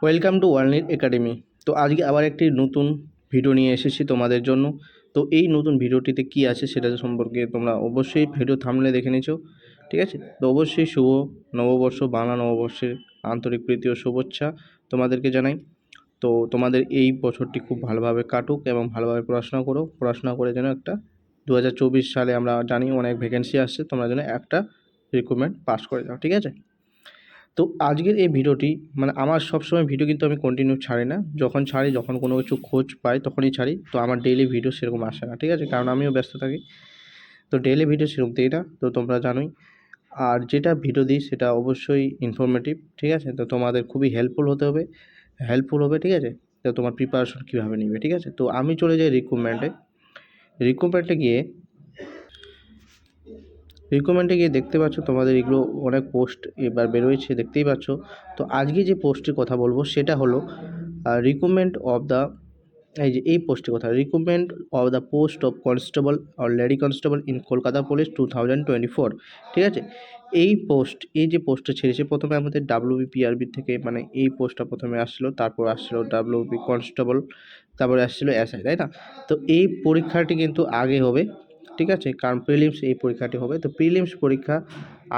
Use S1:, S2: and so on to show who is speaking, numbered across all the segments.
S1: Welcome to world academy. তো আজকে আবার একটি নতুন ভিডিও নিয়ে এসেছি তোমাদের জন্য। তো এই নতুন ভিডিওটিতে কি আছে সেটা সম্পর্কে তোমরা অবশ্যই ভিডিও থাম্বনেলে দেখে নিয়েছো, ঠিক আছে? তো অবশ্যই শুভ নববর্ষ, বাংলা নববর্ষের আন্তরিক প্রীতি ও শুভেচ্ছা তোমাদেরকে জানাই। তো তোমাদের এই বছরটি খুব ভালোভাবে কাটুক এবং ভালোভাবে পড়াশোনা করো, পড়াশোনা করে যেন একটা 2024 সালে আমরা জানি অনেক ভ্যাকেন্সি আসছে, তোমরা যেন একটা রিক্রুটমেন্ট পাস করে যাও, ঠিক আছে? তো আজকের এই ভিডিওটি আমার সবসময় ভিডিও কিন্তু আমি কন্টিনিউ ছাড়ি না, যখন কোনো কিছু খোঁজ পাই তখনই ছাড়ি। তো আমার ডেইলি ভিডিও সেরকম আসে না, ঠিক আছে, কারণ আমিও ব্যস্ত থাকি। তো ডেইলি ভিডিও সেরকম দিই না, তো তোমরা জানোই। আর যেটা ভিডিও দিই সেটা অবশ্যই ইনফরমেটিভ, ঠিক আছে? তো তোমাদের খুবই হেল্পফুল হবে, ঠিক আছে? তো তোমার প্রিপারেশন কীভাবে নিবে, ঠিক আছে? তো আমি চলে যাই রিক্রুটমেন্টে গিয়ে দেখতে পাচ্ছ তোমাদের এগুলো অনেক পোস্ট এবার বেরোয়েছে, দেখতেই পাচ্ছ। তো আজকে যে পোস্টের কথা বলবো সেটা হলো রিক্রুটমেন্ট অফ দ্য এই পোস্টের কথা, recruitment of the post of constable or lady constable in Kolkata police 2024, ঠিক আছে? এই যে পোস্টটা ছেড়েছে, প্রথমে আমাদের WBPRB থেকে এই পোস্টটা প্রথমে আসছিলো, তারপর আসছিলো WB কনস্টেবল, তারপরে আসছিলো SI, তাই না? তো এই পরীক্ষাটি কিন্তু আগে হবে, ঠিক আছে, কারণ প্রিলিমস এই পরীক্ষাটি হবে। তো প্রিলিমস পরীক্ষা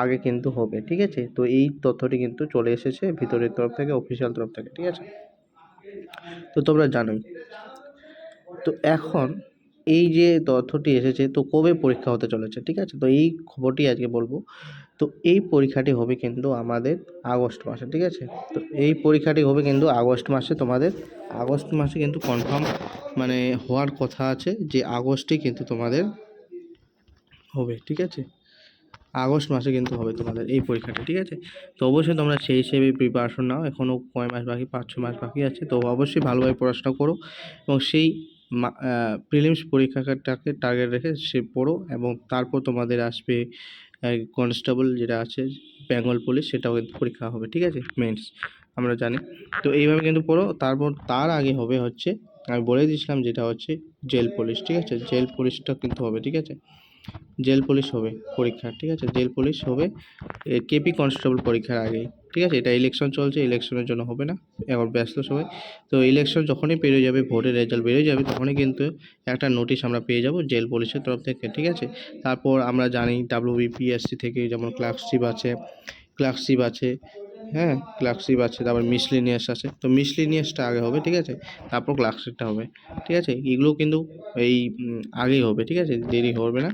S1: আগে কিন্তু হবে, ঠিক আছে? তো এই তথ্যটি কিন্তু চলে এসেছে ভিতরের তরফ থেকে, অফিসিয়াল তরফ থেকে, ঠিক আছে? তো তোমরা জানোই। তো এখন এই যে তথ্যটি এসেছে, তো কবে পরীক্ষা হতে চলেছে, ঠিক আছে? তো এই খবরটি আজকে বলবো। তো এই পরীক্ষাটি হবে কিন্তু আমাদের আগস্ট মাসে, ঠিক আছে? তো এই পরীক্ষাটি হবে কিন্তু আগস্ট মাসে, তোমাদের আগস্ট মাসে কিন্তু কনফার্ম হওয়ার কথা আছে যে আগস্টে কিন্তু তোমাদের হবে, ঠিক আছে? আগস্ট মাসে কিন্তু হবে তোমাদের এই পরীক্ষাটা, ঠিক আছে? তো অবশ্যই তোমরা সেই হিসেবে প্রিপারেশন নাও। এখনও কয় মাস বাকি, 5-6 মাস বাকি আছে। তো অবশ্যই ভালোভাবে পড়াশোনা করো এবং সেই প্রিলিমস পরীক্ষাটাকে টার্গেট রেখে সে পড়ো। এবং তারপর তোমাদের আসবে কনস্টেবল যেটা আছে, বেঙ্গল পুলিশ, সেটাও কিন্তু পরীক্ষা হবে, ঠিক আছে? মেন্স আমরা জানি। তো এইভাবে কিন্তু পড়ো। তারপর তার আগে হবে হচ্ছে, আমি বলে দিয়েছিলাম, যেটা হচ্ছে জেল পুলিশ, ঠিক আছে? জেল পুলিশটা কিন্তু হবে, ঠিক আছে? জেল পুলিশ হবে পরীক্ষা, ঠিক আছে? জেল পুলিশ হবে কেপি কনস্টেবল পরীক্ষার আগেই, ঠিক আছে? এটা ইলেকশন চলছে, ইলেকশনের জন্য হবে না, এখন ব্যস্ত সবাই। তো ইলেকশন যখনই পেরিয়ে যাবে, ভোটের রেজাল্ট বেরিয়ে যাবে, তখনই কিন্তু একটা নোটিশ আমরা পেয়ে যাব জেল পুলিশের তরফ থেকে, ঠিক আছে? তারপর আমরা জানি WBPSC থেকে যেমন ক্লার্কশিপ আছে, হ্যাঁ, ক্লার্কশিপ আছে, তারপর মিসলেনিয়াস আছে। তো মিসলেনিয়াসটা আগে হবে, ঠিক আছে? তারপর ক্লার্কশিপটা হবে, ঠিক আছে? এগুলো কিন্তু এই আগেই হবে, ঠিক আছে? দেরি হবে না।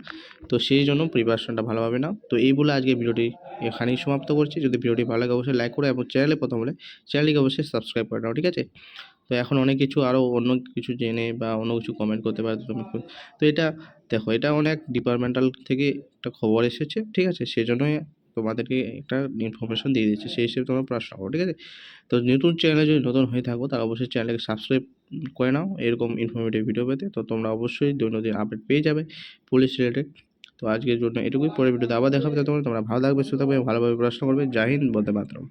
S1: তো সেই জন্য প্রিপারেশনটা ভালোভাবে নাও। তো এই বলে আজকে ভিডিওটি এখানেই সমাপ্ত করছি। যদি ভিডিওটি ভালো লাগে অবশ্যই লাইক করো এবং চ্যানেলে প্রথম হলে চ্যানেলটিকে অবশ্যই সাবস্ক্রাইব করে নাও, ঠিক আছে? তো এখন অনেক কিছু আরও অন্য কিছু জেনে বা অন্য কিছু কমেন্ট করতে পারো তুমি। তো এটা দেখো, এটা অনেক ডিপার্টমেন্টাল থেকে একটা খবর এসেছে, ঠিক আছে? সেজন্যই তোমাদেরকে একটা ইনফরমেশন দিয়ে দিচ্ছি, সেই হিসেবে তোমরা পড়াশোনা করো, ঠিক আছে? তো চ্যানেলে যদি নতুন হয়ে থাকো তাহলে অবশ্যই চ্যানেলকে সাবস্ক্রাইব করে নাও এরকম ইনফরমেটিভ ভিডিও পেতে। তো তোমরা অবশ্যই দৈনন্দিন আপডেট পেয়ে যাবে পুলিশ রিলেটেড। তো আজকের জন্য এটুকুই। পরের ভিডিওতে আবার দেখা হবে। তোমরা ভালো থাকবে, সুস্থ থাকবে, ভালোভাবে পড়াশোনা করবে। জয় হিন্দ, বন্দে মাতরম।